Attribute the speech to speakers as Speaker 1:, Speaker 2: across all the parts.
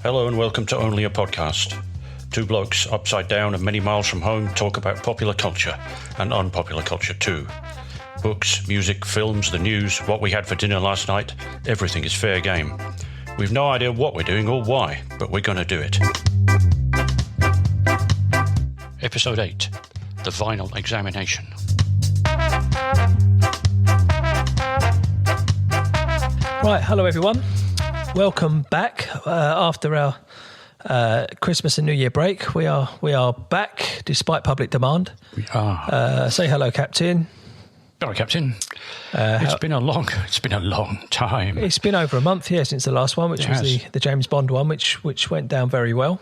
Speaker 1: Hello and welcome to Only a Podcast. Two blokes upside down and many miles from home talk about popular culture and unpopular culture too. Books, music, films, the news, what we had for dinner last night, everything is fair game. We've no idea what we're doing or why, but we're going to do it. Episode 8, The Vinyl Examination.
Speaker 2: Right, hello everyone. Welcome back after our Christmas and New Year break. We are back despite public demand.
Speaker 1: We are.
Speaker 2: Say hello, Captain.
Speaker 1: Hello, Captain. It's been a long time.
Speaker 2: It's been over a month, since the last one, which was the James Bond one, which went down very well.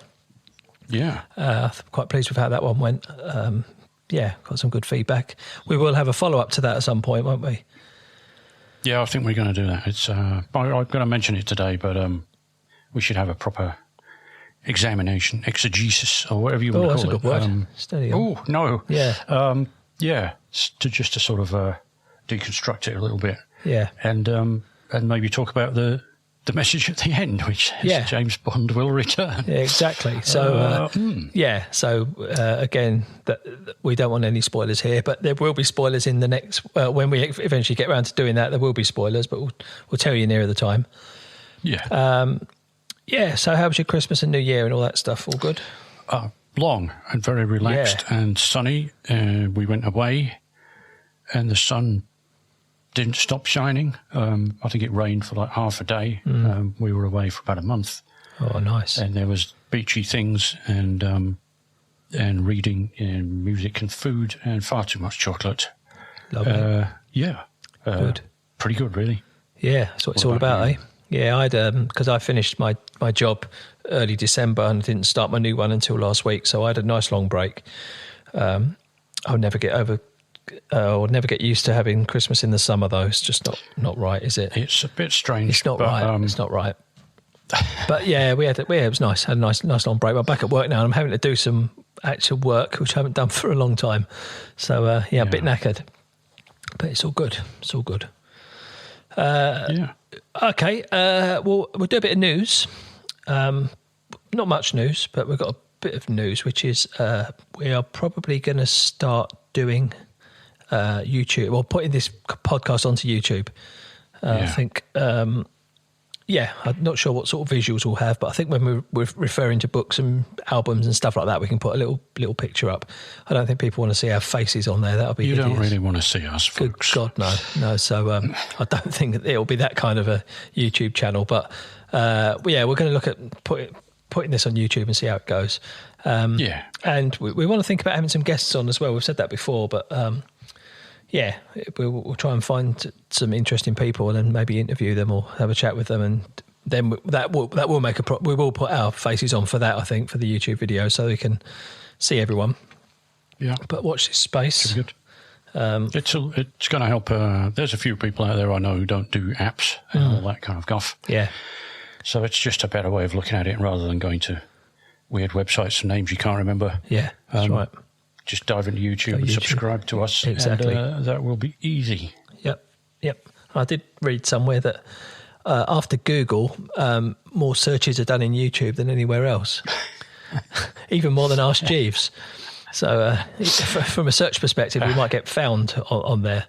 Speaker 1: Yeah.
Speaker 2: I'm quite pleased with how that one went. Got some good feedback. We will have a follow-up to that at some point, won't we?
Speaker 1: Yeah, I think we're going to do that. It's I'm going to mention it today, but we should have a proper examination, exegesis, or whatever you want to call it.
Speaker 2: Oh, that's a good word. Steady on.
Speaker 1: Oh, no.
Speaker 2: Yeah.
Speaker 1: To sort of deconstruct it a little bit.
Speaker 2: Yeah.
Speaker 1: And maybe talk about the message at the end, which is James Bond will return.
Speaker 2: Yeah, exactly. So, again, we don't want any spoilers here, but there will be spoilers in the next, when we eventually get around to doing that, there will be spoilers, but we'll tell you nearer the time.
Speaker 1: Yeah.
Speaker 2: So how was your Christmas and New Year and all that stuff? All good?
Speaker 1: Long and very relaxed and sunny. We went away and the sun didn't stop shining. I think it rained for like half a day. We were away for about a month.
Speaker 2: Oh, nice.
Speaker 1: And there was beachy things and reading and music and food and far too much chocolate.
Speaker 2: Lovely.
Speaker 1: Good. Pretty good, really.
Speaker 2: Yeah, that's what it's all about, eh? Yeah, I'd because I finished my job early December and didn't start my new one until last week, so I had a nice long break. I'll never get used to having Christmas in the summer, though. It's just not right, is it?
Speaker 1: It's a bit strange.
Speaker 2: It's not right. It's not right. But yeah, it was nice. Had a nice long break. I'm back at work now, and I'm having to do some actual work, which I haven't done for a long time. So a bit knackered, but it's all good. It's all good. Okay. We'll do a bit of news. Not much news, but we've got a bit of news, which is we are probably going to start doing YouTube, or putting this podcast onto YouTube. I think, I'm not sure what sort of visuals we'll have, but I think when we're referring to books and albums and stuff like that, we can put a little picture up. I don't think people want to see our faces on there. That'll be
Speaker 1: hideous.
Speaker 2: You
Speaker 1: don't really want to see us, folks.
Speaker 2: Good God, no. So I don't think that it'll be that kind of a YouTube channel, but we're going to look at putting this on YouTube and see how it goes. And we want to think about having some guests on as well. We've said that before, but we'll try and find some interesting people and then maybe interview them or have a chat with them, and then that will make we will put our faces on for that, I think, for the YouTube video, so we can see everyone. Yeah, but watch this space.
Speaker 1: Good. It's going to help. There's a few people out there I know who don't do apps and all that kind of guff.
Speaker 2: Yeah.
Speaker 1: So it's just a better way of looking at it rather than going to weird websites and names you can't remember.
Speaker 2: Yeah, that's right.
Speaker 1: Just dive into YouTube and subscribe to us.
Speaker 2: Exactly.
Speaker 1: And, that will be easy.
Speaker 2: Yep. I did read somewhere that after Google, more searches are done in YouTube than anywhere else. Even more than Ask Jeeves. So from a search perspective, we might get found on there.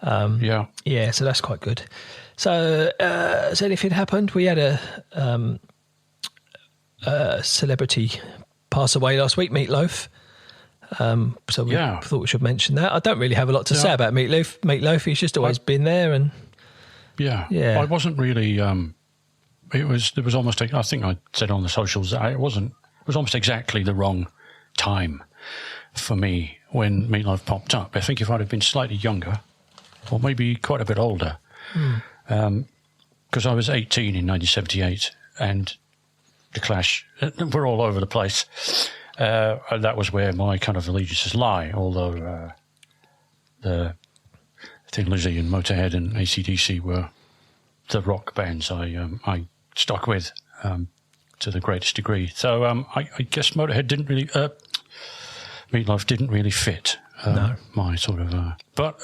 Speaker 2: So that's quite good. So has anything happened? We had a celebrity pass away last week, Meat Loaf. So we thought we should mention that. I don't really have a lot to say about Meat Loaf. He's just always been there, and I wasn't really. There was almost. I think I said on the socials that it was almost exactly the wrong time for me when Meat Loaf popped up. I think if I'd have been slightly younger, or maybe quite a bit older, because I was 18 in 1978, and the Clash were all over the place. And that was where my kind of allegiances lie, although the Thin Lizzy and Motorhead and AC/DC were the rock bands I stuck with to the greatest degree. So I guess Motorhead didn't really, Meat Loaf didn't really fit my sort of. But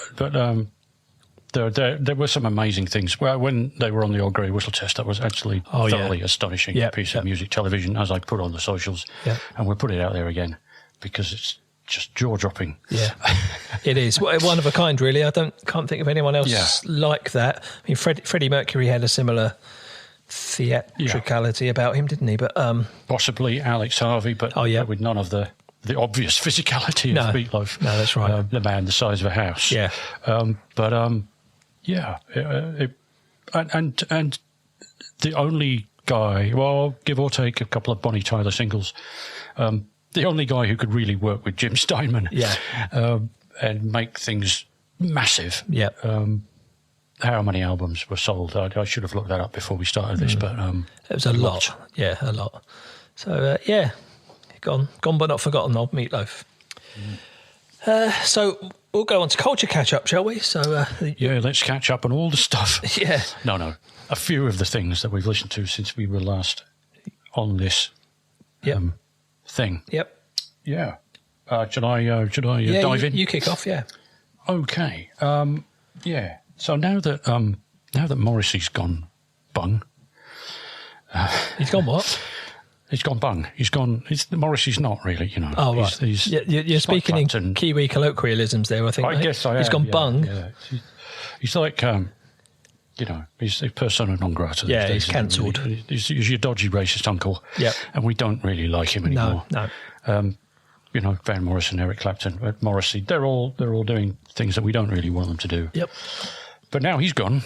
Speaker 1: there were some amazing things. Well, when they were on the Old Grey Whistle Test, that was actually thoroughly astonishing piece of music television, as I put on the socials, and we'll put it out there again because it's just jaw-dropping. Yeah,
Speaker 2: it is. One of a kind, really. I can't think of anyone else like that. I mean, Freddie Mercury had a similar theatricality about him, didn't he? But
Speaker 1: possibly Alex Harvey, but with none of the obvious physicality of Meat Loaf.
Speaker 2: No, that's right.
Speaker 1: The man the size of a house.
Speaker 2: Yeah.
Speaker 1: And the only guy, well, give or take a couple of Bonnie Tyler singles, the only guy who could really work with Jim Steinman and make things massive.
Speaker 2: Yeah.
Speaker 1: How many albums were sold? I should have looked that up before we started this, but
Speaker 2: it was a lot. Yeah, a lot. So, gone but not forgotten, old Meat Loaf. So we'll go on to culture catch-up, shall we? So
Speaker 1: let's catch up on all the stuff.
Speaker 2: Yeah.
Speaker 1: No. A few of the things that we've listened to since we were last on this thing.
Speaker 2: Yep.
Speaker 1: Yeah. Should I dive in?
Speaker 2: You kick off, yeah.
Speaker 1: Okay. So now that Morrissey's gone bung.
Speaker 2: He's gone what?
Speaker 1: He's gone bung. Morrissey's not really, you know.
Speaker 2: Oh, right. You're speaking in Kiwi colloquialisms there, I think.
Speaker 1: I guess I am.
Speaker 2: He's gone bung.
Speaker 1: Yeah. He's like, he's a persona non grata.
Speaker 2: Yeah, he's cancelled.
Speaker 1: He's your dodgy racist uncle.
Speaker 2: Yeah.
Speaker 1: And we don't really like him anymore.
Speaker 2: No.
Speaker 1: Van Morrison, Eric Clapton, Morrissey, they're all doing things that we don't really want them to do.
Speaker 2: Yep.
Speaker 1: But now he's gone.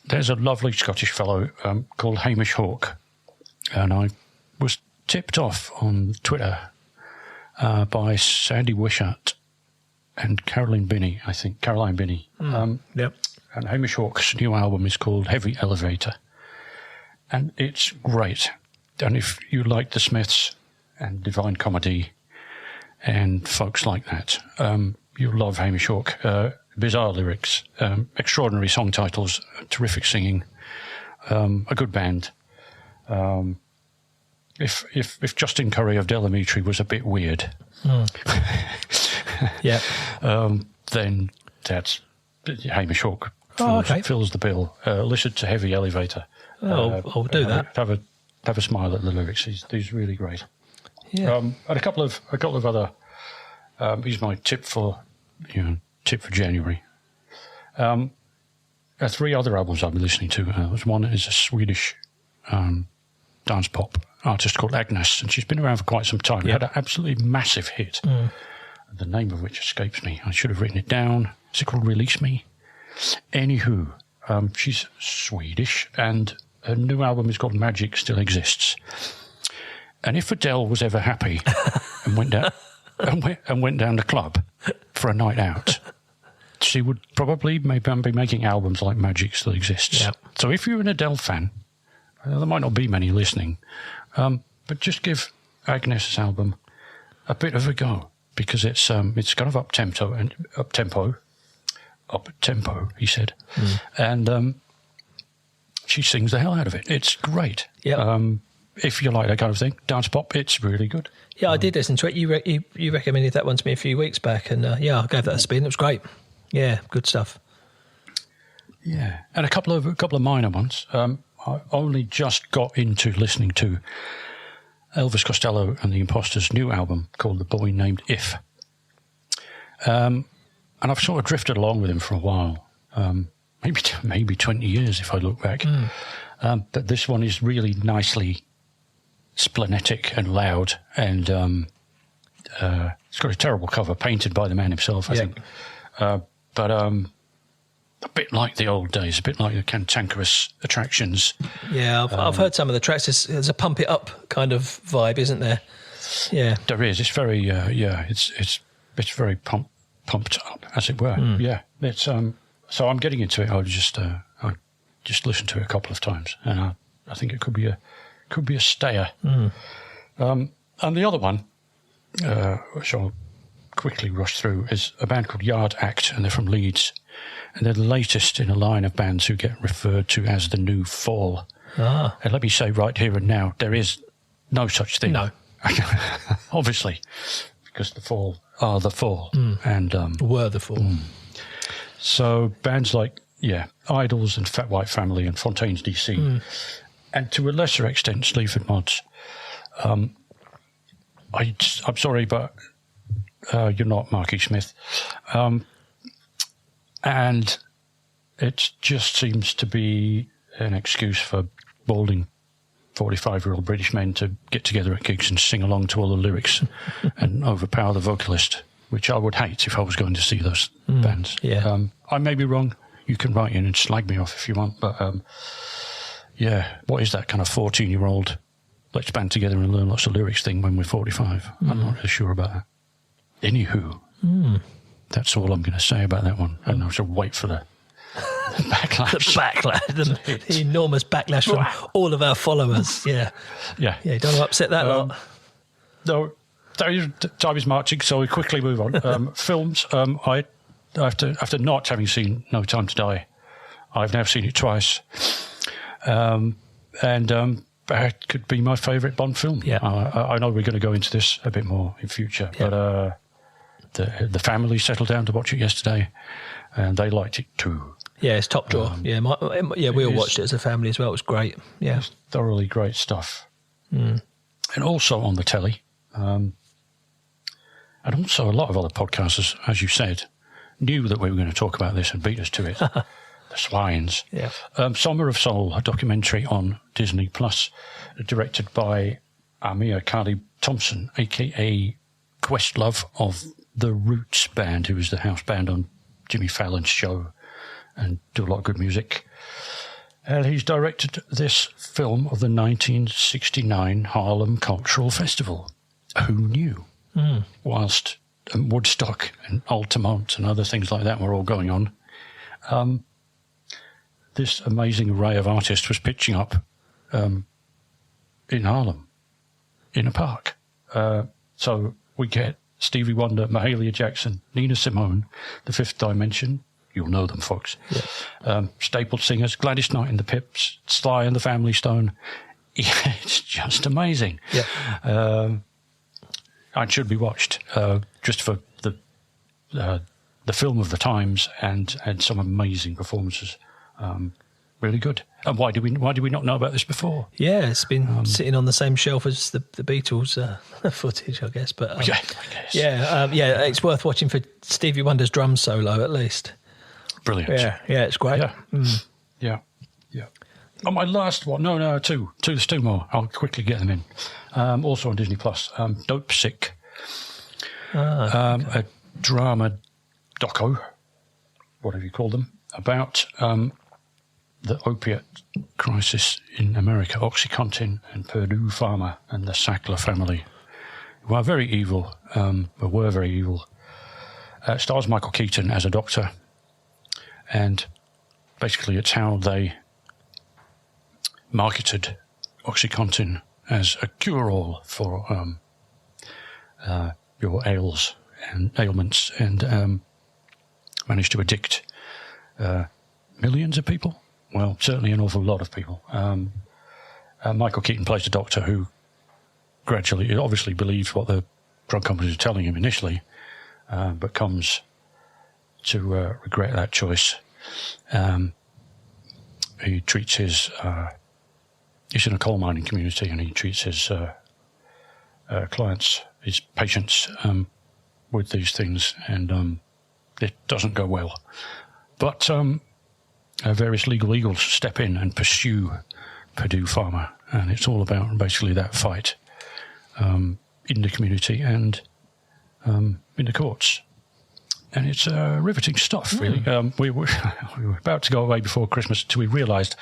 Speaker 1: There's a lovely Scottish fellow called Hamish Hawk. And I was tipped off on Twitter by Sandy Wishart and Caroline Binney.
Speaker 2: Yep.
Speaker 1: And Hamish Hawk's new album is called Heavy Elevator. And it's great. And if you like the Smiths and Divine Comedy and folks like that, you'll love Hamish Hawk. Bizarre lyrics, extraordinary song titles, terrific singing, a good band. If Justin Curry of Delamitri was a bit weird, then that's Hamish Hawk fills the bill. Listen to Heavy Elevator.
Speaker 2: I'll do that.
Speaker 1: Have a smile at the lyrics. He's really great.
Speaker 2: Yeah.
Speaker 1: And a couple of other. Here's my tip for January. 3 other albums I've been listening to. One is a Swedish dance pop artist called Agnes, and she's been around for quite some time. Had an absolutely massive hit, the name of which escapes me. I should have written it down. Is it called Release Me? Anywho, she's Swedish, and her new album is called Magic Still Exists. And if Adele was ever happy and went down the club for a night out, she would probably maybe be making albums like Magic Still Exists.
Speaker 2: Yep.
Speaker 1: So if you're an Adele fan, there might not be many listening, but just give Agnes' album a bit of a go, because it's kind of up tempo, he said, and she sings the hell out of it. It's great.
Speaker 2: Yeah.
Speaker 1: If you like that kind of thing, dance pop, it's really good.
Speaker 2: Yeah, I did listen to it. You recommended that one to me a few weeks back, and I gave that a spin. It was great. Yeah, good stuff.
Speaker 1: Yeah, and a couple of minor ones. I only just got into listening to Elvis Costello and the Imposters' new album called The Boy Named If. And I've sort of drifted along with him for a while, maybe 20 years if I look back. But this one is really nicely splenetic and loud, and it's got a terrible cover painted by the man himself, I think. But a bit like the old days, a bit like the Cantankerous Attractions.
Speaker 2: Yeah, I've heard some of the tracks. There's a pump it up kind of vibe, isn't there? Yeah,
Speaker 1: there is. It's very it's very pumped up, as it were. Yeah, it's so I'm getting into it. I just listened to it a couple of times, and I think it could be a stayer. And the other one, which I'll quickly rush through, is a band called Yard Act, and they're from Leeds. And they're the latest in a line of bands who get referred to as the New Fall. And let me say right here and now, there is no such thing.
Speaker 2: No.
Speaker 1: Obviously, because the Fall are the Fall. And
Speaker 2: were the Fall.
Speaker 1: So bands like, Idols and Fat White Family and Fontaines DC, and to a lesser extent, Sleaford Mods. I'm sorry, but you're not Marky Smith. And it just seems to be an excuse for balding 45-year-old British men to get together at gigs and sing along to all the lyrics and overpower the vocalist, which I would hate if I was going to see those bands.
Speaker 2: Yeah.
Speaker 1: I may be wrong. You can write in and slag me off if you want, but what is that kind of 14-year-old let's band together and learn lots of lyrics thing when we're 45? I'm not really sure about that. Anywho, that's all I'm going to say about that one. And I shall wait for the
Speaker 2: backlash. the enormous backlash from all of our followers. Yeah.
Speaker 1: Yeah.
Speaker 2: Yeah, don't want to upset that lot.
Speaker 1: No, time is marching, so we quickly move on. Films, after not having seen No Time to Die, I've now seen it twice. And it could be my favourite Bond film.
Speaker 2: Yeah.
Speaker 1: I know we're going to go into this a bit more in future, but the family settled down to watch it yesterday, and they liked it too.
Speaker 2: Yeah, it's top drawer. We all watched it as a family as well. It was great. Yeah,
Speaker 1: it's thoroughly great stuff. And also on the telly, and also a lot of other podcasters, as you said, knew that we were going to talk about this and beat us to it. The Swines.
Speaker 2: Yeah.
Speaker 1: Summer of Soul, a documentary on Disney Plus, directed by Amir Kali Thompson, a.k.a. Questlove of the Roots band, who was the house band on Jimmy Fallon's show and do a lot of good music. And he's directed this film of the 1969 Harlem Cultural Festival. Who knew? Whilst Woodstock and Altamont and other things like that were all going on, this amazing array of artists was pitching up in Harlem, in a park. So we get Stevie Wonder, Mahalia Jackson, Nina Simone, The Fifth Dimension. You'll know them, folks. Yeah. Stapled singers, Gladys Knight and the Pips, Sly and the Family Stone. It's just amazing. Yeah. And should be watched just for the film of the times and some amazing performances. Really good. And why do we not know about this before?
Speaker 2: Yeah, it's been sitting on the same shelf as the Beatles footage, I guess. But
Speaker 1: I guess.
Speaker 2: It's worth watching for Stevie Wonder's drum solo at least.
Speaker 1: Brilliant.
Speaker 2: Yeah, it's great.
Speaker 1: Yeah. Oh, my last one. No, two. There's two more. I'll quickly get them in. Also on Disney Plus, Dopesick, a drama doco, whatever you call them, about the opiate crisis in America, OxyContin and Purdue Pharma and the Sackler family, who are very evil, were very evil. Stars Michael Keaton as a doctor, and basically it's how they marketed OxyContin as a cure-all for your ailments, and managed to addict millions of people. Well, certainly an awful lot of people. Michael Keaton plays a doctor who gradually, obviously believes what the drug companies are telling him initially, but comes to regret that choice. He treats his... he's in a coal mining community, and he treats his clients, his patients, with these things, and it doesn't go well. But various legal eagles step in and pursue Purdue Pharma, and it's all about basically that fight in the community and in the courts. And it's riveting stuff, really. We were about to go away before Christmas until we realised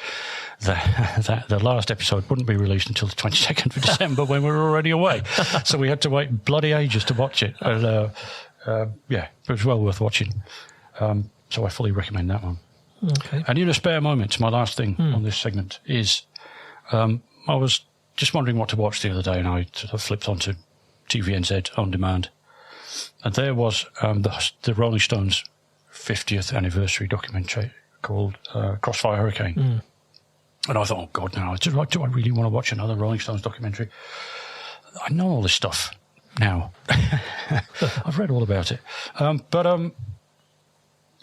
Speaker 1: that the last episode wouldn't be released until the 22nd of December when we were already away. So we had to wait bloody ages to watch it. And, it was well worth watching. So I fully recommend that one.
Speaker 2: Okay.
Speaker 1: And in a spare moment, my last thing on this segment is I was just wondering what to watch the other day, and I sort of flipped onto TVNZ On Demand. And there was the Rolling Stones 50th anniversary documentary called Crossfire Hurricane. And I thought, oh, God, now, do I really want to watch another Rolling Stones documentary? I know all this stuff now. I've read all about it. But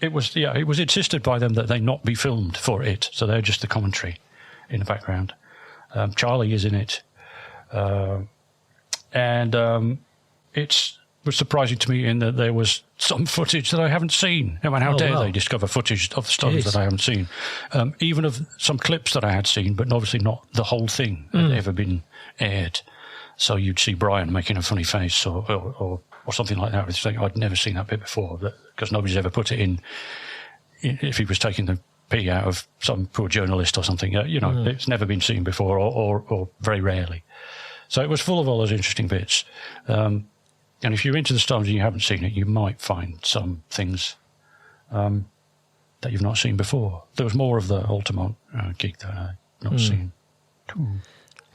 Speaker 1: it was insisted by them that they not be filmed for it, so they're just the commentary in the background. Charlie is in it, and it was surprising to me in that there was some footage that I haven't seen. I mean, how dare they discover footage of stuff that I haven't seen, even of some clips that I had seen, but obviously not the whole thing had ever been aired. So you'd see Brian making a funny face or something like that. With something I'd never seen that bit before, because nobody's ever put it in. If he was taking the pee out of some poor journalist or something, it's never been seen before, or very rarely. So it was full of all those interesting bits. And if you're into the Stones and you haven't seen it, you might find some things that you've not seen before. There was more of the Altamont gig that I've not seen.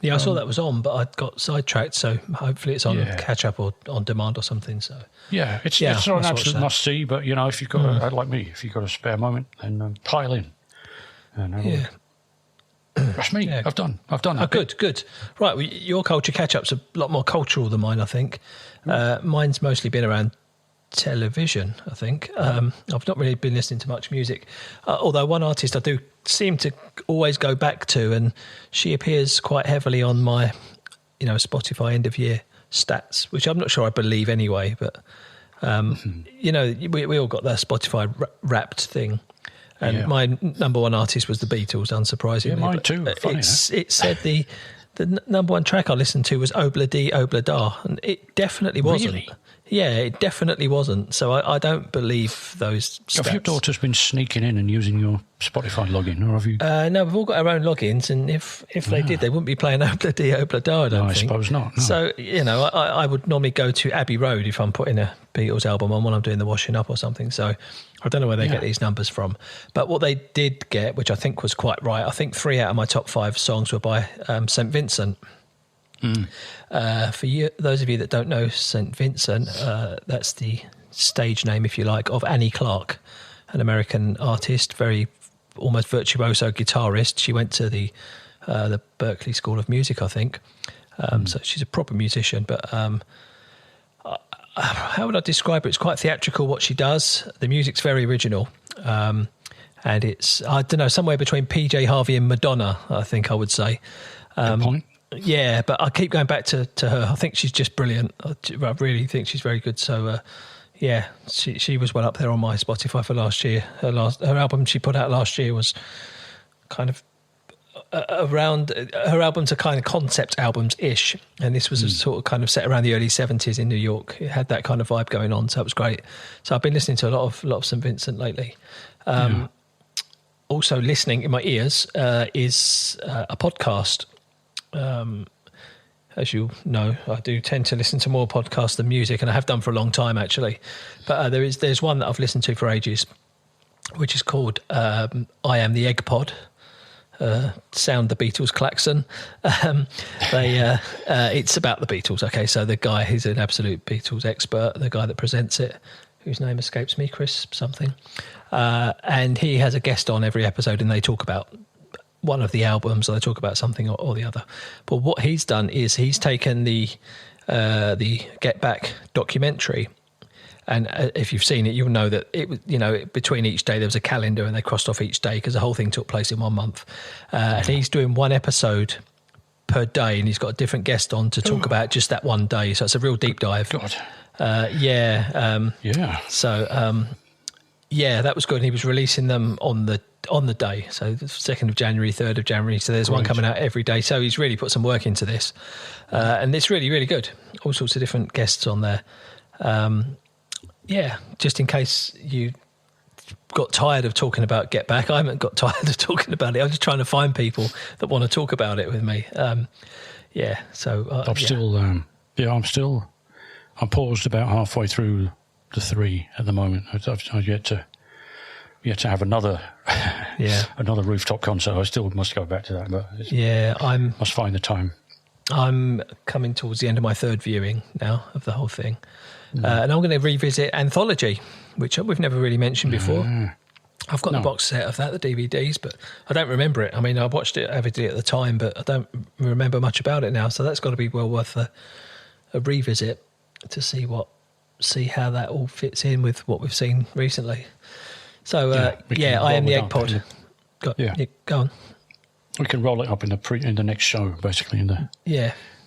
Speaker 2: Yeah, I saw that was on, but I got sidetracked, so hopefully it's on catch-up or on demand or something. So it's not an absolute must-see, but, if you've got, like me, if you've got a spare moment, then pile in. And that's me. Yeah. I've done that. Oh, good. Right, well, your culture catch-up's a lot more cultural than mine, I think. Mine's mostly been around television, I think. I've not really been listening to much music, although one artist I do seem to always go back to, and she appears quite heavily on my Spotify end of year stats, which I'm not sure I believe anyway, but we all got that Spotify wrapped thing, and my number one artist was the Beatles, unsurprisingly.
Speaker 1: Yeah, mine too. Funny,
Speaker 2: it said the number one track I listened to was Obla Di Obla Da, and it definitely wasn't.
Speaker 1: Really?
Speaker 2: Yeah, it definitely wasn't. So I don't believe those stats.
Speaker 1: Have your daughters been sneaking in and using your Spotify login, or have you?
Speaker 2: No, we've all got our own logins, and if they did, they wouldn't be playing Obla Di Obla Da, I don't think.
Speaker 1: I suppose not. No.
Speaker 2: So, I would normally go to Abbey Road if I'm putting a Beatles album on when I'm doing the washing up or something. So I don't know where they get these numbers from. But what they did get, which I think was quite right, I think 3 out of my top 5 songs were by St. Vincent. For those of you that don't know St. Vincent, that's the stage name, if you like, of Annie Clark, an American artist, very almost virtuoso guitarist. She went to the Berklee School of Music, I think. So she's a proper musician. But how would I describe it? It's quite theatrical what she does. The music's very original. And it's, I don't know, somewhere between PJ Harvey and Madonna, I think I would say.
Speaker 1: Good point.
Speaker 2: Yeah, but I keep going back to her. I think she's just brilliant. I really think she's very good. So, she was well up there on my Spotify for last year. Her album she put out last year was kind of around. Her albums are kind of concept albums-ish, and this was a sort of kind of set around the early 70s in New York. It had that kind of vibe going on, so it was great. So I've been listening to a lot of St. Vincent lately. Also listening in my ears is a podcast. As you know, I do tend to listen to more podcasts than music, and I have done for a long time actually. But there's one that I've listened to for ages, which is called I Am The Eggpod. Sound the Beatles klaxon. It's about the Beatles. Okay, so the guy, he's an absolute Beatles expert. The guy that presents it, whose name escapes me, Chris something, and he has a guest on every episode, and they talk about one of the albums, or they talk about something or the other. But what he's done is he's taken the Get Back documentary, and if you've seen it, you'll know that it between each day there was a calendar, and they crossed off each day because the whole thing took place in 1 month. And he's doing one episode per day, and he's got a different guest on to talk about just that one day. So it's a real deep dive.
Speaker 1: God.
Speaker 2: So that was good. And he was releasing them on the day, so the 2nd of January, 3rd of January, so there's one coming out every day. So he's really put some work into this, and it's really, really good. All sorts of different guests on there. Just in case you got tired of talking about Get Back, I haven't got tired of talking about it. I'm just trying to find people that want to talk about it with me. I'm
Speaker 1: paused about halfway through the 3 at the moment. I've yet to have another rooftop concert. I still must go back to that, but must find the time.
Speaker 2: I'm coming towards the end of my 3rd viewing now of the whole thing, and I'm going to revisit Anthology, which we've never really mentioned before. I've got the box set of that, the DVDs, but I don't remember it. I mean, I watched it avidly at the time, but I don't remember much about it now. So that's got to be well worth a revisit to see how that all fits in with what we've seen recently. So, I Am The Eggpod. Go on.
Speaker 1: We can roll it up in the next show, basically,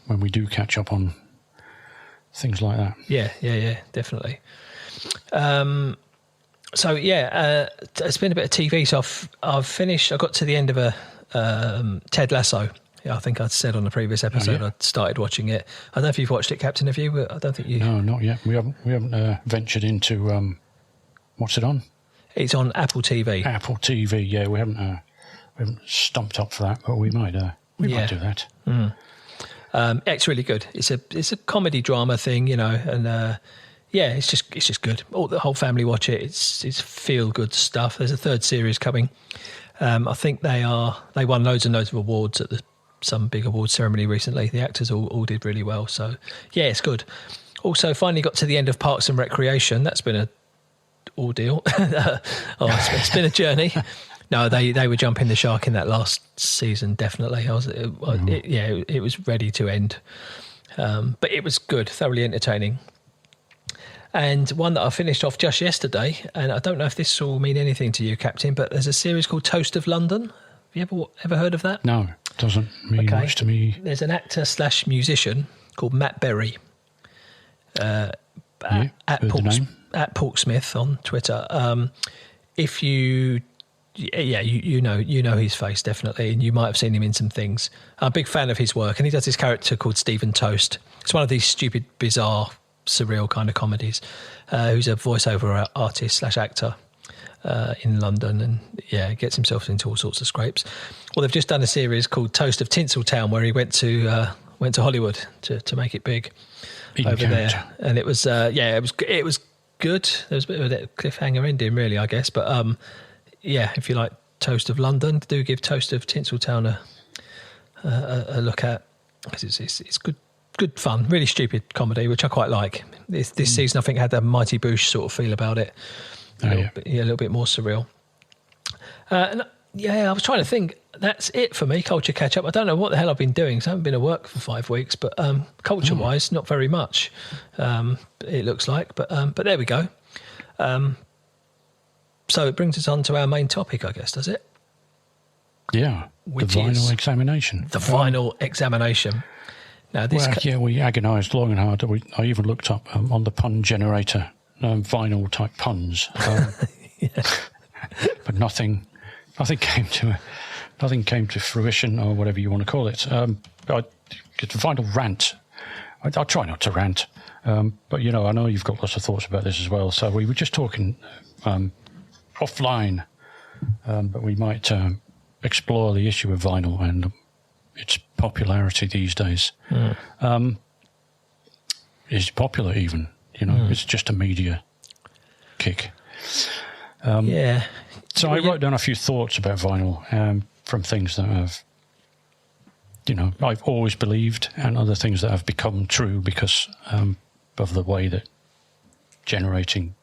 Speaker 1: when we do catch up on things like that.
Speaker 2: Yeah, definitely. It's been a bit of TV. So I've finished. I got to the end of a Ted Lasso. Yeah, I think I said on the previous episode I'd started watching it. I don't know if you've watched it, Captain. Have you? I don't think you.
Speaker 1: No, not yet. We haven't ventured into what's it on?
Speaker 2: It's on Apple TV.
Speaker 1: Apple TV. Yeah, we haven't stumped up for that, but we might. Might do that.
Speaker 2: It's really good. It's a comedy drama thing, and it's just good. The whole family watch it. It's feel good stuff. There's a third series coming. I think they won loads and loads of awards at some big awards ceremony recently. The actors all did really well. So it's good. Also, finally got to the end of Parks and Recreation. That's been an ordeal. It's been a journey. No, they were jumping the shark in that last season. Definitely, it was ready to end, but it was good, thoroughly entertaining. And one that I finished off just yesterday, and I don't know if this will mean anything to you, Captain, but there's a series called Toast of London. Have you ever heard of that?
Speaker 1: No, it doesn't mean much to me.
Speaker 2: There's an actor/musician called Matt Berry at Porksmith on Twitter. If you know his face definitely, and you might have seen him in some things. I'm a big fan of his work, and he does this character called Stephen Toast. It's one of these stupid, bizarre, surreal kind of comedies. Who's a voiceover artist/actor in London, and gets himself into all sorts of scrapes. Well, they've just done a series called Toast of Tinseltown, where he went to Hollywood to make it big there, and it was it was good. There was a bit of a cliffhanger ending, really, I guess, but if you like Toast of London, do give Toast of Tinseltown a look at, because it's good fun, really stupid comedy, which I quite like. This season, I think, had a Mighty Boosh sort of feel about it, a little bit more surreal. I was trying to think. That's it for me, culture catch up. I don't know what the hell I've been doing, because I haven't been at work for 5 weeks, but culture-wise, not very much. It looks like, but there we go. So it brings us on to our main topic, I guess, does it?
Speaker 1: Yeah, the vinyl examination.
Speaker 2: The vinyl examination. Now,
Speaker 1: we agonised long and hard. I even looked up on the pun generator vinyl type puns, but nothing came to fruition, or whatever you want to call it. It's a vinyl rant. I try not to rant, but I know you've got lots of thoughts about this as well. So we were just talking offline, but we might explore the issue of vinyl and its popularity these days. Is it popular even? It's just a media kick. So I wrote down a few thoughts about vinyl from things that I've always believed, and other things that have become true because of the way that generating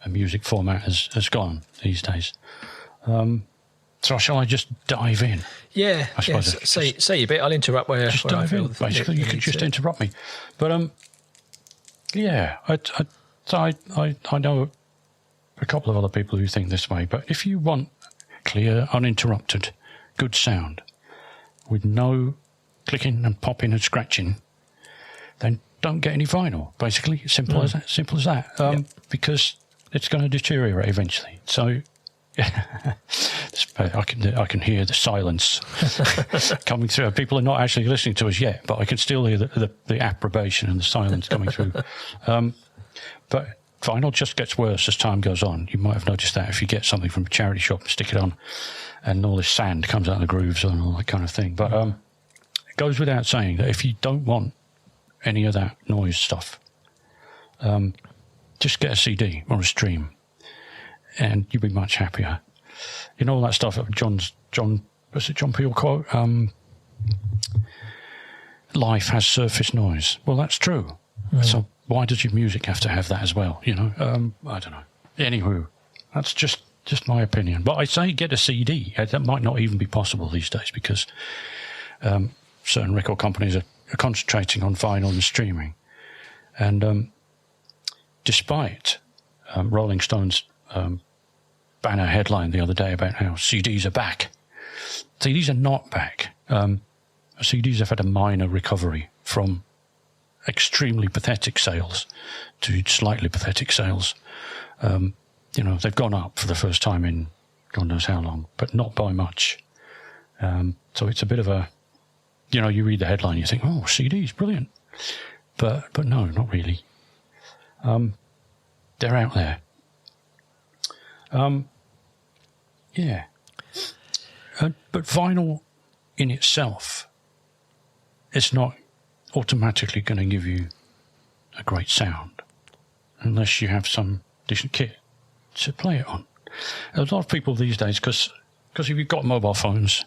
Speaker 1: a music format has gone these days. So shall I just dive in?
Speaker 2: Yeah.
Speaker 1: I suppose
Speaker 2: say your bit. I'll interrupt where
Speaker 1: dive in. Basically, you could just interrupt me. But I know a couple of other people who think this way. But if you want clear, uninterrupted, good sound with no clicking and popping and scratching, then don't get any vinyl. Basically, simple as that. Because it's going to deteriorate eventually. So. I can hear the silence coming through. People are not actually listening to us yet, but I can still hear the approbation and the silence coming through. But vinyl just gets worse as time goes on. You might have noticed that if you get something from a charity shop and stick it on, and all this sand comes out of the grooves and all that kind of thing. But it goes without saying that if you don't want any of that noise stuff, just get a CD or a stream, and you'll be much happier. All that stuff. Was it John Peel quote? Life has surface noise. Well, that's true. So why does your music have to have that as well? I don't know. Anywho, that's just my opinion. But I say get a CD. That might not even be possible these days because certain record companies are concentrating on vinyl and streaming. And despite Rolling Stone's banner headline the other day about how CDs are back. CDs are not back. CDs have had a minor recovery from extremely pathetic sales to slightly pathetic sales. They've gone up for the first time in God knows how long, but not by much. So it's a bit of a, you read the headline, you think, oh, CDs, brilliant. But no, not really. They're out there. But vinyl in itself is not automatically going to give you a great sound unless you have some decent kit to play it on. A lot of people these days, because if you've got mobile phones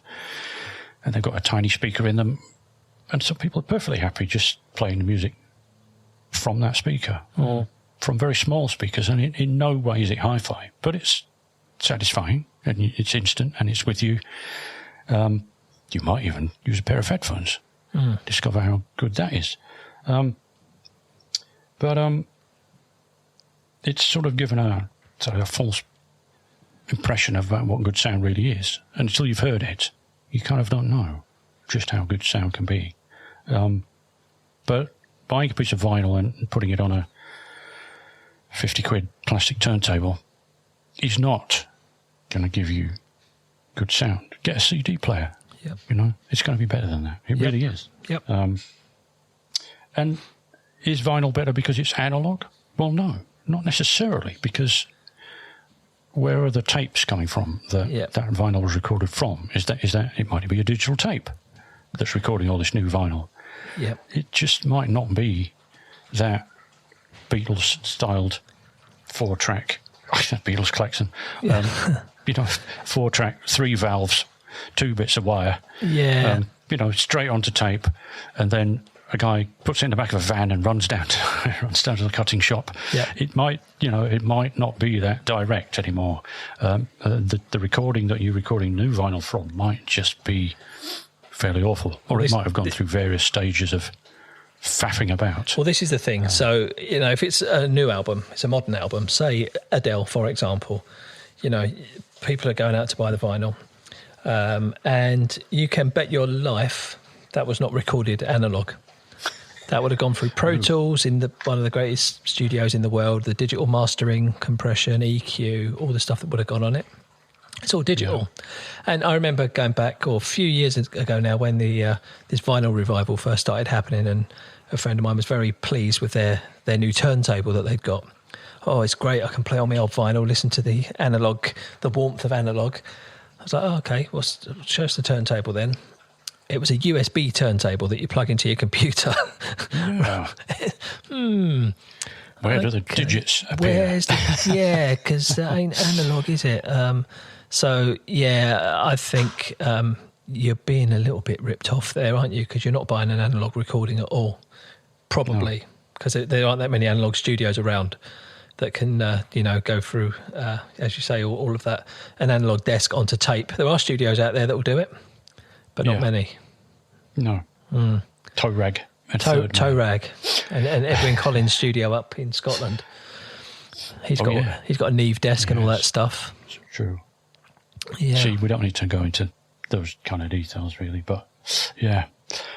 Speaker 1: and they've got a tiny speaker in them, and some people are perfectly happy just playing the music from that speaker or from very small speakers, and in no way is it hi-fi, but it's satisfying and it's instant and it's with you. You might even use a pair of headphones, discover how good that is. But it's sort of given a false impression of what good sound really is. And until you've heard it, you kind of don't know just how good sound can be. But buying a piece of vinyl and putting it on a 50 quid plastic turntable is not going to give you good sound. Get a CD player.
Speaker 2: Yep.
Speaker 1: It's going to be better than that. It really is.
Speaker 2: Yep.
Speaker 1: And is vinyl better because it's analog? Well, no, not necessarily, because where are the tapes coming from that vinyl was recorded from? Is that it might be a digital tape that's recording all this new vinyl.
Speaker 2: Yep.
Speaker 1: It just might not be that Beatles-styled 4-track, Beatles Klaxon, 4-track, 3 valves, 2 bits of wire, straight onto tape, and then a guy puts it in the back of a van and runs down to the cutting shop.
Speaker 2: Yep.
Speaker 1: It might not be that direct anymore. The recording that you're recording new vinyl from might just be fairly awful, or it might have gone through various stages of faffing about.
Speaker 2: Well, this is the thing. So, if it's a new album, it's a modern album, say Adele, for example, people are going out to buy the vinyl, and you can bet your life that was not recorded analog. That would have gone through Pro Tools in one of the greatest studios in the world, the digital mastering, compression, EQ, all the stuff that would have gone on it. It's all digital. Yeah. And I remember going back a few years ago now when this vinyl revival first started happening, and a friend of mine was very pleased with their new turntable that they'd got. Oh, it's great. I can play on my old vinyl, listen to the analog, the warmth of analog. I was like, oh, okay, well, show us the turntable then. It was a USB turntable that you plug into your computer.
Speaker 1: Yeah. Where do the digits appear?
Speaker 2: Because that ain't analog, is it? I think you're being a little bit ripped off there, aren't you? Because you're not buying an analog recording at all, probably, because there aren't that many analog studios around that can, go through, as you say, all of that, an analog desk onto tape. There are studios out there that will do it, but not many.
Speaker 1: No. Toe Rag.
Speaker 2: Toe Rag. And Edwin Collins' studio up in Scotland. He's got a Neve desk and all that stuff.
Speaker 1: It's true.
Speaker 2: Yeah.
Speaker 1: See, we don't need to go into those kind of details really, but yeah.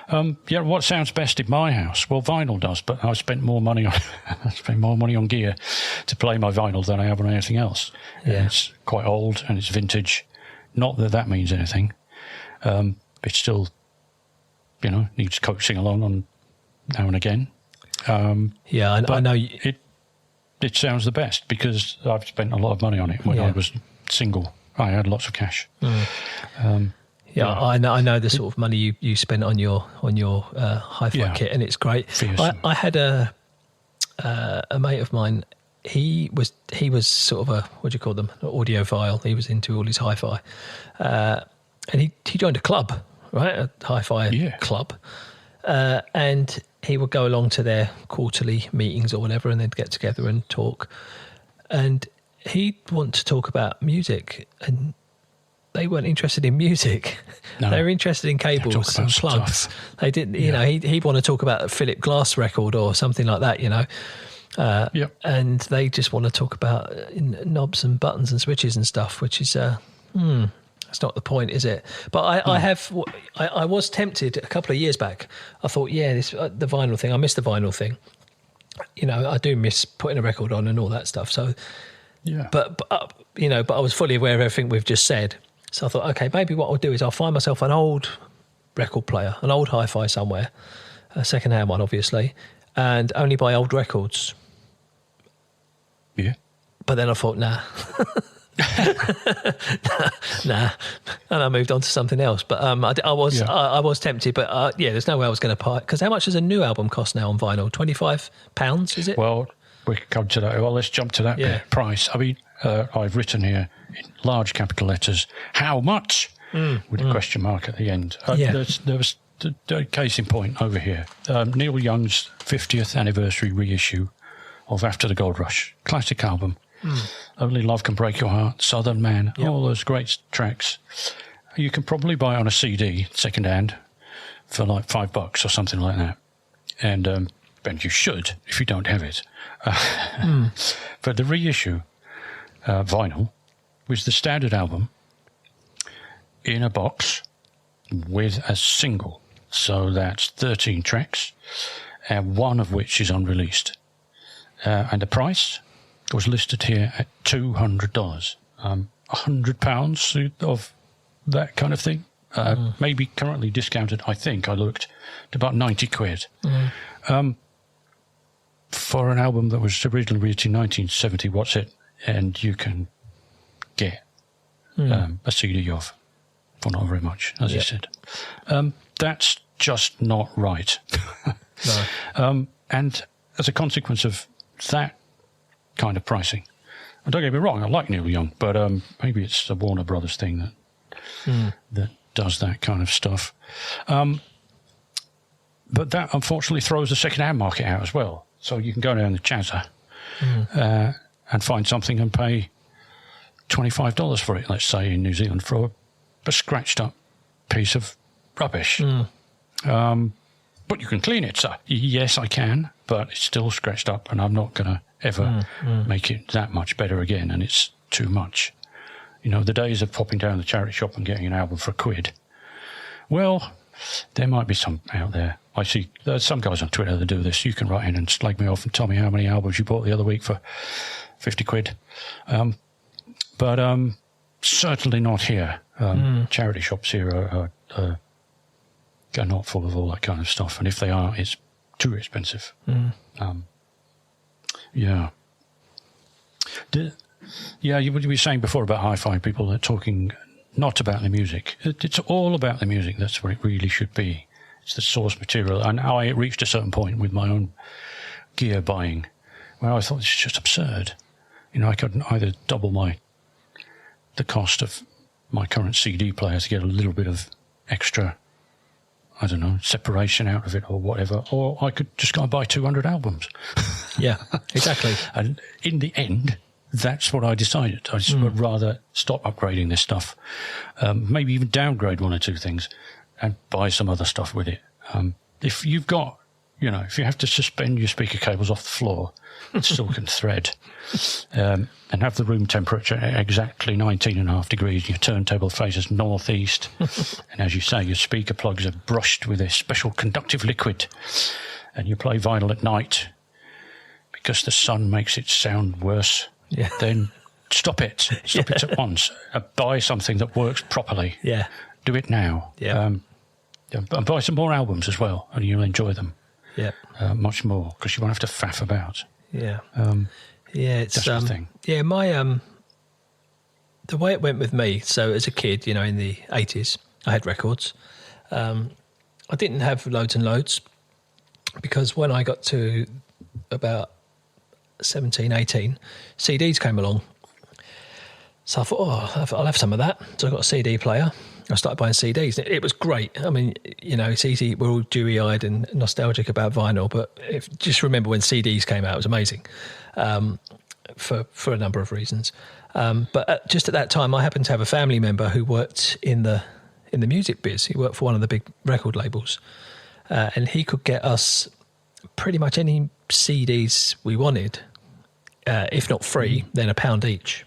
Speaker 1: What sounds best in my house? Well, vinyl does, but I've spent more money on gear to play my vinyl than I have on anything else.
Speaker 2: Yeah.
Speaker 1: It's quite old and it's vintage. Not that means anything. It still, needs coaxing along on now and again.
Speaker 2: I know.
Speaker 1: It sounds the best because I've spent a lot of money on it when I was single. I had lots of cash.
Speaker 2: I know the sort of money you spent on your hi-fi kit, and it's great. I had a mate of mine. He was sort of a, what do you call them, an audiophile. He was into all his hi-fi, and he joined a club, right, a hi-fi club, and he would go along to their quarterly meetings or whatever, and they'd get together and talk, and he'd want to talk about music, and they weren't interested in music. No. They were interested in cables and plugs. Stuff. They didn't, he'd want to talk about a Philip Glass record or something like that, And they just want to talk about knobs and buttons and switches and stuff, which is that's not the point, is it? But I was tempted a couple of years back. I thought, the vinyl thing. I miss the vinyl thing. I do miss putting a record on and all that stuff. So, but I was fully aware of everything we've just said. So I thought, okay, maybe what I'll do is I'll find myself an old record player, an old hi-fi somewhere, a second-hand one, obviously, and only buy old records.
Speaker 1: Yeah.
Speaker 2: But then I thought, nah. Nah. And I moved on to something else. But I was tempted, but there's no way I was going to buy it. Because how much does a new album cost now on vinyl? £25, is it?
Speaker 1: Well, we can come to that. Well, let's jump to that bit. Price. I mean, I've written here in large capital letters, how much? With a question mark at the end. There was a case in point over here. Neil Young's 50th anniversary reissue of After the Gold Rush. Classic album. Only Love Can Break Your Heart, Southern Man, all those great tracks. You can probably buy it on a CD, second-hand, for like $5 or something like that. And you should, if you don't have it. But the reissue, vinyl, was the standard album in a box with a single. So that's 13 tracks, and one of which is unreleased. And the price was listed here at $200. £100 of that kind of thing. Maybe currently discounted, I think I looked, to about 90 quid. For an album that was originally released in 1970, what's it? And you can get a CD of for not very much, as I said. That's just not right. No. And as a consequence of that kind of pricing, and don't get me wrong, I like Neil Young, but maybe it's the Warner Brothers thing that does that kind of stuff. But that unfortunately throws the second-hand market out as well. So you can go down the Chazza and find something and pay $25 for it, let's say, in New Zealand, for a scratched-up piece of rubbish. But you can clean it, sir. Yes, I can, but it's still scratched up, and I'm not going to ever make it that much better again, and it's too much. The days of popping down the charity shop and getting an album for £1, well, there might be some out there. I see there's some guys on Twitter that do this. You can write in and slag me off and tell me how many albums you bought the other week for £50. But certainly not here. Charity shops here are not full of all that kind of stuff, and if they are, it's too expensive. You were saying before about hi-fi people that are talking not about the music. It's all about the music. That's what it really should be. It's the source material. And I reached a certain point with my own gear buying where I thought, this is just absurd. I could either double the cost of my current CD player to get a little bit of extra, I don't know, separation out of it or whatever, or I could just go and buy 200 albums.
Speaker 2: Yeah, exactly.
Speaker 1: And in the end, that's what I decided. I just would rather stop upgrading this stuff, maybe even downgrade one or two things and buy some other stuff with it. If you've got, if you have to suspend your speaker cables off the floor, it still can thread, and have the room temperature at exactly 19.5 degrees, your turntable faces northeast, and as you say, your speaker plugs are brushed with a special conductive liquid, and you play vinyl at night because the sun makes it sound worse, then stop it. Stop it at once. Buy something that works properly.
Speaker 2: Yeah.
Speaker 1: Do it now.
Speaker 2: Yeah.
Speaker 1: And buy some more albums as well, and you'll enjoy them.
Speaker 2: Yeah.
Speaker 1: Much more, because you won't have to faff about.
Speaker 2: Yeah. It's
Speaker 1: that's the thing.
Speaker 2: Yeah, my the way it went with me. So as a kid, in the 80s, I had records. I didn't have loads and loads because when I got to about 17, 18, CDs came along. So I thought, I'll have some of that. So I got a CD player. I started buying CDs. It was great. I mean, it's easy. We're all dewy-eyed and nostalgic about vinyl, but just remember when CDs came out, it was amazing for a number of reasons. But just at that time, I happened to have a family member who worked in the music biz. He worked for one of the big record labels, and he could get us pretty much any CDs we wanted, if not free, then £1 each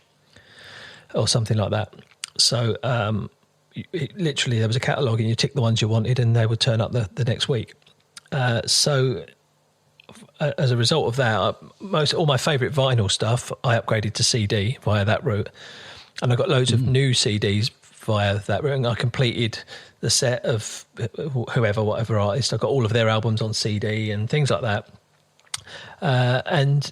Speaker 2: or something like that. So literally there was a catalogue and you tick the ones you wanted and they would turn up the next week. So as a result of that, all my favourite vinyl stuff I upgraded to CD via that route, and I got loads of new CDs via that route, and I completed the set of whatever artist. I got all of their albums on CD and things like that. And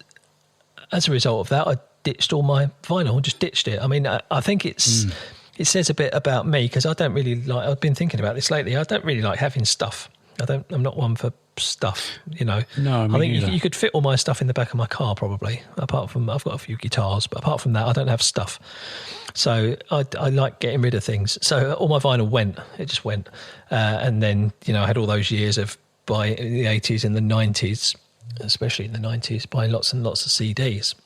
Speaker 2: as a result of that, I ditched all my vinyl, just ditched it. I mean, I think it says a bit about me, because I don't really like, I've been thinking about this lately, I don't really like having stuff. I'm not one for stuff, you know.
Speaker 1: No,
Speaker 2: I think you could fit all my stuff in the back of my car probably. Apart from, I've got a few guitars, but apart from that, I don't have stuff. So I like getting rid of things. So all my vinyl went. It just went. And then, you know, I had all those years of buying in the 80s and the 90s, especially in the 90s, buying lots and lots of CDs.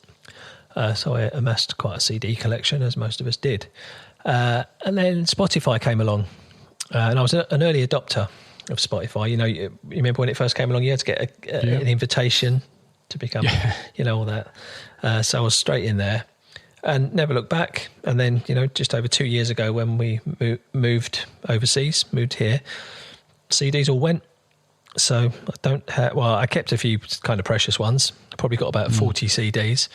Speaker 2: So I amassed quite a CD collection, as most of us did. And then Spotify came along, and I was an early adopter of Spotify. You know, you remember when it first came along, you had to get an invitation to become, you know, all that. So I was straight in there and never looked back. And then, you know, just over 2 years ago when we moved overseas, moved here, CDs all went. So I don't have, well, I kept a few kind of precious ones. I probably got about 40 CDs.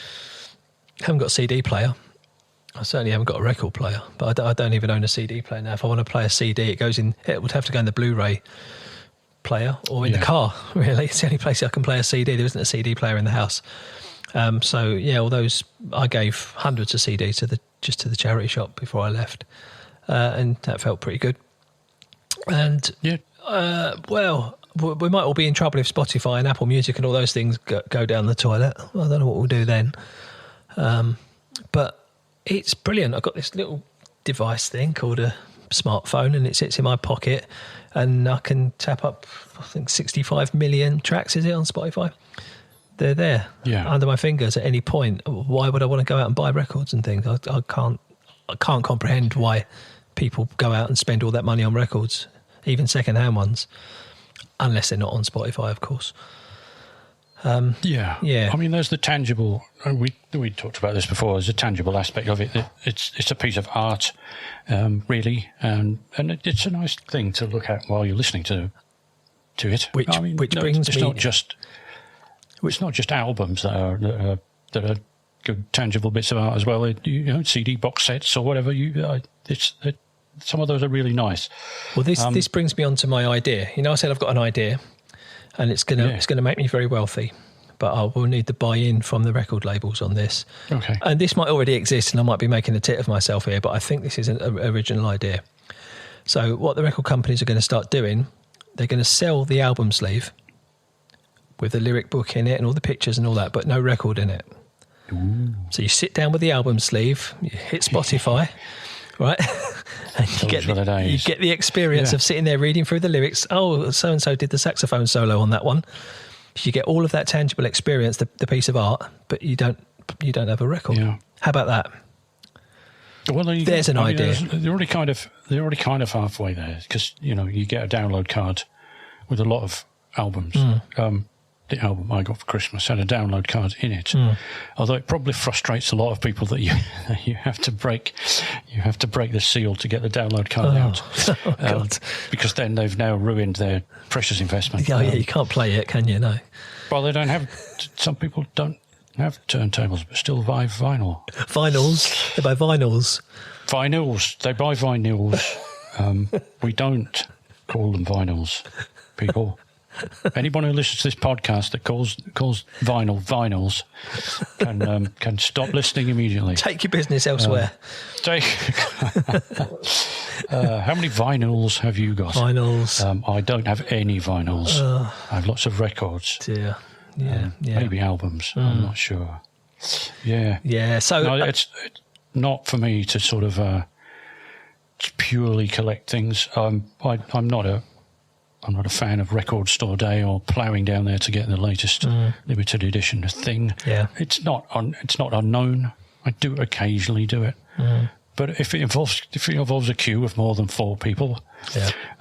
Speaker 2: Haven't got a CD player. I certainly haven't got a record player, but I don't even own a CD player now. If I want to play a CD, it would have to go in the Blu-ray player or in the car, really. It's the only place I can play a CD. There isn't a CD player in the house. So, yeah, all those, I gave hundreds of CDs to the charity shop before I left. And that felt pretty good. And, well, we might all be in trouble if Spotify and Apple Music and all those things go down the toilet. I don't know what we'll do then. But it's brilliant. I've got this little device thing called a smartphone, and it sits in my pocket, and I can tap up, I think, 65 million tracks, is it, on Spotify? They're there under my fingers at any point. Why would I want to go out and buy records and things? I can't comprehend why people go out and spend all that money on records, even second-hand ones, unless they're not on Spotify, of course.
Speaker 1: I mean, there's the tangible. We talked about this before. There's a tangible aspect of it. It's a piece of art, really, and it's a nice thing to look at while you're listening to it. It's not just albums that are good tangible bits of art as well. You know, CD box sets or whatever. Some of those are really nice. Well,
Speaker 2: this brings me on to my idea. You know, I said I've got an idea. And it's gonna make me very wealthy, but I will need the buy-in from the record labels on this.
Speaker 1: Okay.
Speaker 2: And this might already exist, and I might be making a tit of myself here, but I think this is an original idea. So what the record companies are going to start doing, they're going to sell the album sleeve with the lyric book in it and all the pictures and all that, but no record in it.
Speaker 1: Ooh.
Speaker 2: So you sit down with the album sleeve, you hit Spotify. Right, and you get the experience of sitting there reading through the lyrics. Oh, so and so did the saxophone solo on that one. You get all of that tangible experience, the piece of art, but you don't have a record. Yeah. How about that?
Speaker 1: Well,
Speaker 2: there's an idea.
Speaker 1: They're already kind of halfway there, because you know you get a download card with a lot of albums. The album I got for Christmas had a download card in it. Although it probably frustrates a lot of people that you have to break the seal to get the download card out.
Speaker 2: Oh, God.
Speaker 1: Because then they've now ruined their precious investment.
Speaker 2: Yeah, you can't play it, can you? No.
Speaker 1: Well, they don't have. Some people don't have turntables, but still buy vinyl.
Speaker 2: Vinyls. They buy vinyls.
Speaker 1: Vinyls. They buy vinyls. We don't call them vinyls, people. Anyone who listens to this podcast that calls vinyls can stop listening immediately.
Speaker 2: Take your business elsewhere.
Speaker 1: How many vinyls have you got?
Speaker 2: Vinyls.
Speaker 1: I don't have any vinyls. I have lots of records.
Speaker 2: Dear.
Speaker 1: Maybe albums. I'm not sure. Yeah.
Speaker 2: So
Speaker 1: no, it's not for me to sort of purely collect things. I'm not a fan of Record Store Day or ploughing down there to get the latest limited edition thing.
Speaker 2: Yeah.
Speaker 1: It's not unknown. I do occasionally do it, But if it involves a queue of more than 4 people,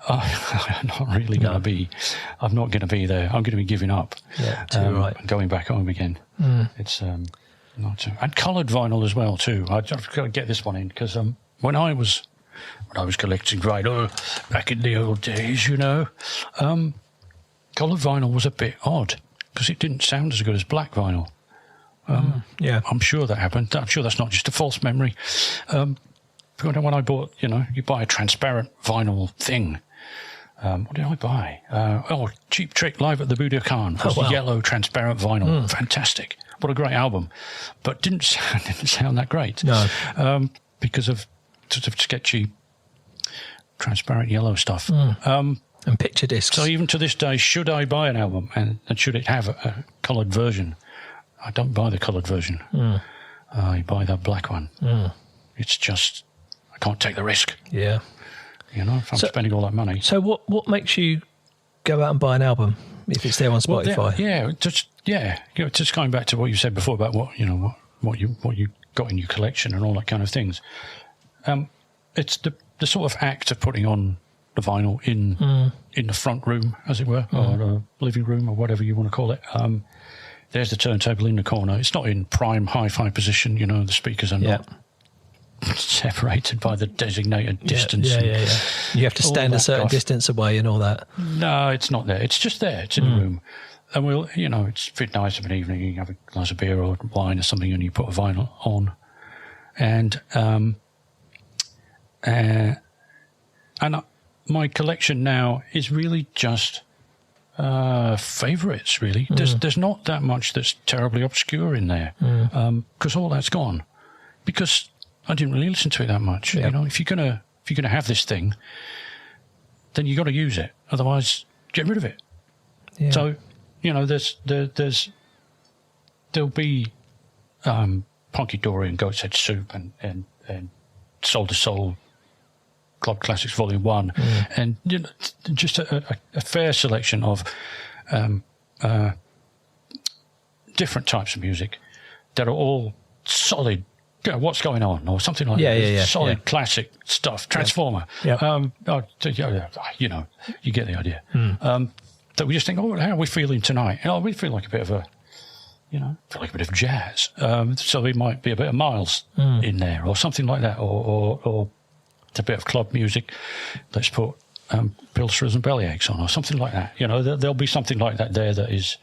Speaker 1: I'm not really going to be. I'm not going to be there. I'm going to be giving up.
Speaker 2: Yeah, too right.
Speaker 1: And going back home again. It's not too. And coloured vinyl as well too. I've got to get this one in because when I was collecting vinyl back in the old days, coloured vinyl was a bit odd because it didn't sound as good as black vinyl. I'm sure that happened. I'm sure that's not just a false memory. When I bought, you buy a transparent vinyl thing. What did I buy? Cheap Trick Live at the Budokan. It was yellow transparent vinyl. Fantastic. What a great album. But didn't sound that great.
Speaker 2: No.
Speaker 1: Because of sort of sketchy transparent yellow stuff.
Speaker 2: And picture discs.
Speaker 1: So even to this day, should I buy an album and should it have a coloured version? I don't buy the coloured version. I buy that black one. It's just, I can't take the risk.
Speaker 2: Yeah.
Speaker 1: If I'm spending all that money.
Speaker 2: So what makes you go out and buy an album if it's there on Spotify?
Speaker 1: Just going back to what you said before about what you got in your collection and all that kind of things. It's the sort of act of putting on the vinyl in the front room, as it were, or the living room, or whatever you want to call it. There's the turntable in the corner. It's not in prime hi-fi position. The speakers are not separated by the designated distance.
Speaker 2: Yeah. You have to stand a certain distance away and all that.
Speaker 1: No, it's not there. It's just there. It's in the room. And it's a bit nice of an evening. You have a glass of beer or wine or something and you put a vinyl on. And my collection now is really just favourites, really. There's not that much that's terribly obscure in there because all that's gone. Because I didn't really listen to it that much. If you're gonna have this thing, then you got to use it. Otherwise, get rid of it. Yeah. So, there'll be Punky Dory and Goat's Head Soup and Soul to Soul Club Classics Volume 1 and just a fair selection of different types of music that are all solid. What's going on, or something like that. Solid classic stuff. Transformer. You get the idea. That we just think, how are we feeling tonight? We feel like a bit of of jazz. So there might be a bit of Miles in there, or something like that, or a bit of club music. Let's put Pilsners and Bellyaches on, or something like that. There'll be something like that there that is.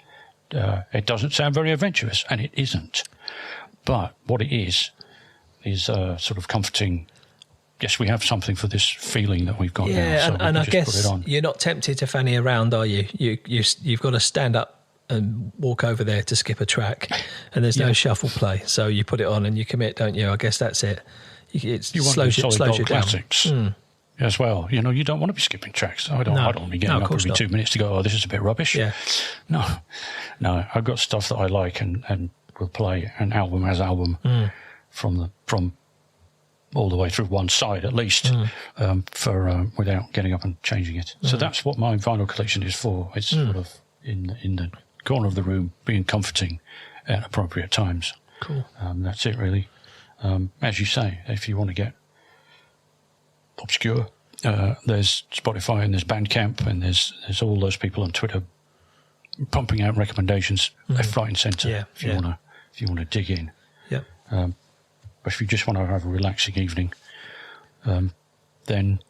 Speaker 1: It doesn't sound very adventurous, and it isn't. But what it is sort of comforting. Yes, we have something for this feeling that we've got now. So
Speaker 2: and I guess you're not tempted to fanny around, are you? You've got to stand up and walk over there to skip a track, and there's no shuffle play. So you put it on and you commit, don't you? I guess that's it. It slows you down.
Speaker 1: Classics as well. You don't want to be skipping tracks. I don't want to be getting up every 2 minutes to go, this is a bit rubbish. Yeah. No. I've got stuff that I like and will play an album as album from all the way through one side at least without getting up and changing it. So that's what my vinyl collection is for. It's sort of in the corner of the room, being comforting at appropriate times.
Speaker 2: Cool.
Speaker 1: That's it, really. As you say, if you want to get obscure, there's Spotify and there's Bandcamp and there's all those people on Twitter pumping out recommendations left, right, and centre. If you want to dig in.
Speaker 2: Yeah.
Speaker 1: But if you just want to have a relaxing evening, then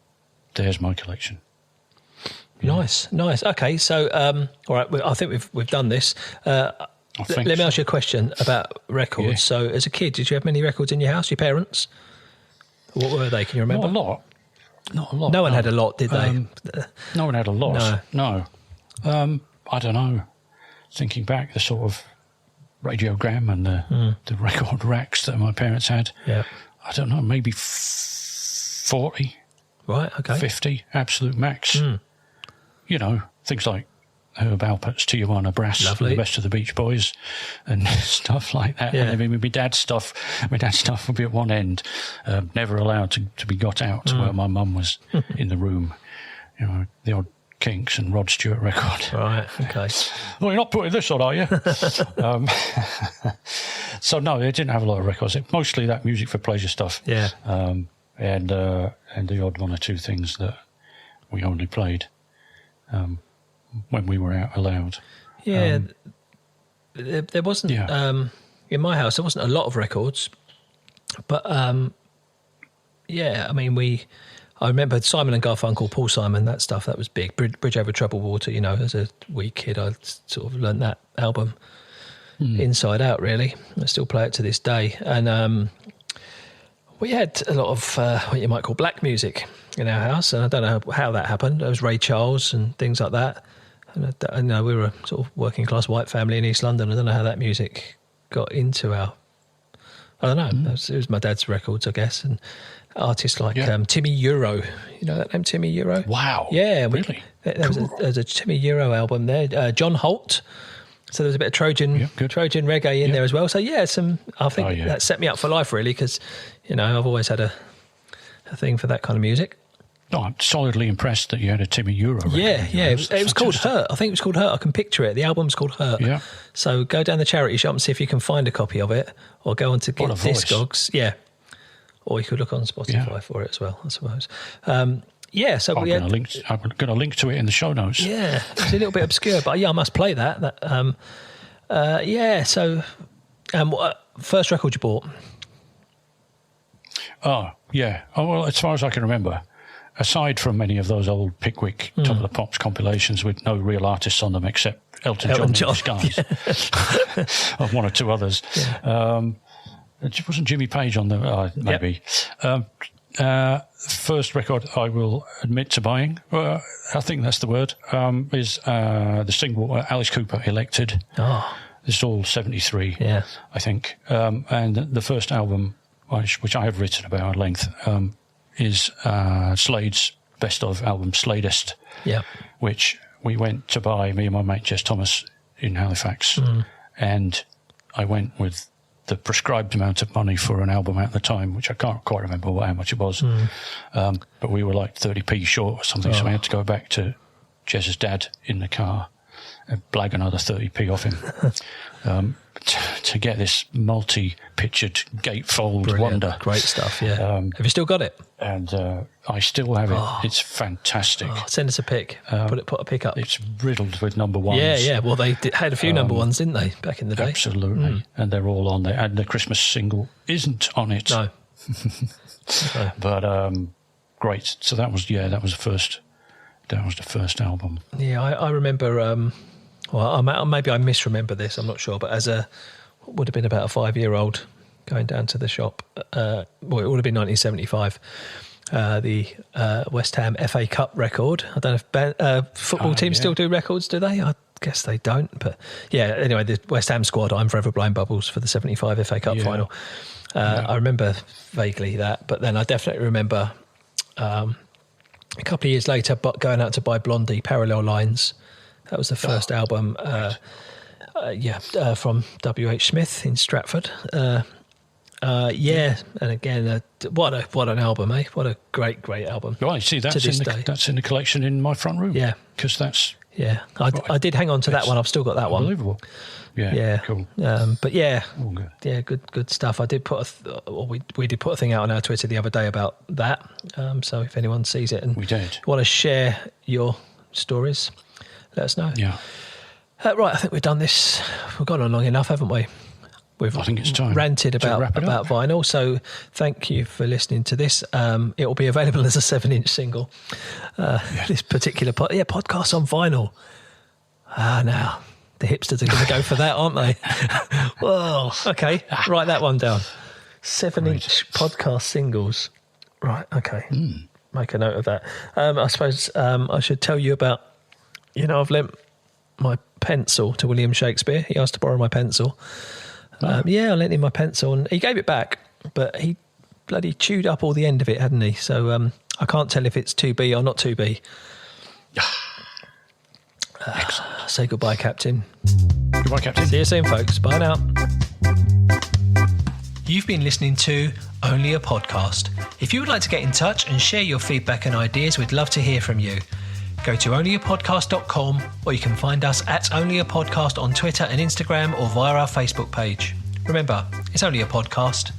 Speaker 1: there's my collection.
Speaker 2: Nice. Okay, so all right, I think we've done this. Let me ask you a question about records. Yeah. So, as a kid, did you have many records in your house? Your parents? What were they? Can you remember?
Speaker 1: Not a lot.
Speaker 2: No one had a lot, did they?
Speaker 1: No one had a lot. No. I don't know. Thinking back, the sort of radiogram and the record racks that my parents had. Yeah. I don't know, maybe 40.
Speaker 2: Right, okay.
Speaker 1: 50, absolute max. Things like Herb Alpert's Tijuana Brass, and the best of the Beach Boys, and stuff like that. Yeah. And my dad's stuff would be at one end, never allowed to be got out to where my mum was in the room. The odd Kinks and Rod Stewart record.
Speaker 2: Right, okay.
Speaker 1: Well, you're not putting this on, are you? So, no, they didn't have a lot of records. Mostly that music for pleasure stuff.
Speaker 2: Yeah.
Speaker 1: And the odd one or two things that we only played when we were out allowed.
Speaker 2: Yeah. There wasn't, in my house, there wasn't a lot of records. But, I remember Simon and Garfunkel, Paul Simon, that stuff, that was big. Bridge Over Troubled Water, as a wee kid, I sort of learnt that album inside out, really. I still play it to this day. And we had a lot of what you might call black music in our house, and I don't know how that happened. There was Ray Charles and things like that. And I know we were a sort of working class white family in East London. I don't know how that music got into our... I don't know. It was my dad's records, I guess, and artists like Timmy Euro. You know that name, Timmy Euro?
Speaker 1: Wow.
Speaker 2: Yeah.
Speaker 1: Really?
Speaker 2: There was a Timmy Euro album there. John Holt. So there was a bit of Trojan reggae in there as well. So, I think that set me up for life, really, because, I've always had a thing for that kind of music.
Speaker 1: No, I'm solidly impressed that you had a Timmy Euro record.
Speaker 2: Yeah. It was called Hurt. I think it was called Hurt. I can picture it. The album's called Hurt. Yeah. So go down the charity shop and see if you can find a copy of it, or go on to Discogs. Yeah. Or you could look on Spotify for it as well, I suppose. So I'm going
Speaker 1: to link to it in the show notes.
Speaker 2: Yeah, it's a little bit obscure, but I must play that. What first record you bought?
Speaker 1: Oh, yeah. Oh, well, as far as I can remember, aside from many of those old Pickwick Top of the Pops compilations with no real artists on them except Elton John in disguise, of one or two others. Yeah. It wasn't Jimmy Page on the... maybe. Yep. First record I will admit to buying, I think that's the word, is the single Alice Cooper, Elected. Oh. This is all 73, I think. And the first album, which I have written about at length, is Slade's best of album, Sladest, which we went to buy, me and my mate Jess Thomas, in Halifax. And I went with the prescribed amount of money for an album at the time, which I can't quite remember how much it was. But we were like 30p short or something, so I had to go back to Jess's dad in the car and blag another 30p off him to get this multi-pictured gatefold wonder.
Speaker 2: Great stuff, yeah. Have you still got it?
Speaker 1: And I still have it. It's fantastic.
Speaker 2: Send us a pic. Put a pic up.
Speaker 1: It's riddled with number ones.
Speaker 2: Yeah. Well, they had a few number ones, didn't they, back in the day?
Speaker 1: Absolutely. And they're all on there. And the Christmas single isn't on it.
Speaker 2: No.
Speaker 1: But great. So that was the first. That was the first album.
Speaker 2: Yeah, I remember. Maybe I misremember this. I'm not sure, but would have been about a 5-year-old going down to the shop. It would have been 1975. The West Ham FA Cup record. I don't know if football teams still do records, do they? I guess they don't. But anyway, the West Ham squad, I'm Forever Blowing Bubbles, for the 75 FA Cup final. I remember vaguely that, but then I definitely remember a couple of years later going out to buy Blondie, Parallel Lines. That was the first album, from W.H. Smith in Stratford. And again, what an album, eh? What a great album.
Speaker 1: Well, I see that's in the collection in my front room.
Speaker 2: Yeah,
Speaker 1: because that's
Speaker 2: I did hang on to that one. I've still got that one.
Speaker 1: Unbelievable. Yeah, cool.
Speaker 2: Good stuff. I did we did put a thing out on our Twitter the other day about that. So if anyone sees it and
Speaker 1: we did
Speaker 2: want to share your stories, let us know.
Speaker 1: Yeah.
Speaker 2: Right, I think we've done this. We've gone on long enough, haven't we? I think it's time ranted about vinyl. So thank you for listening to this. It will be available as a 7-inch single. This particular podcast on vinyl. Now the hipsters are going to go for that, aren't they? Whoa. Okay, write that one down. 7-inch podcast singles. Right. Okay. Make a note of that. I suppose I should tell you about. I've lent my pencil to William Shakespeare. He asked to borrow my pencil. I lent him my pencil and he gave it back, but he bloody chewed up all the end of it, hadn't he? So I can't tell if it's 2B or not 2B. Say goodbye, Captain.
Speaker 1: Goodbye, Captain.
Speaker 2: See you soon, folks. Bye now. You've been listening to Only a Podcast. If you would like to get in touch and share your feedback and ideas, we'd love to hear from you. Go to onlyapodcast.com, or you can find us at onlyapodcast on Twitter and Instagram, or via our Facebook page. Remember, it's only a podcast.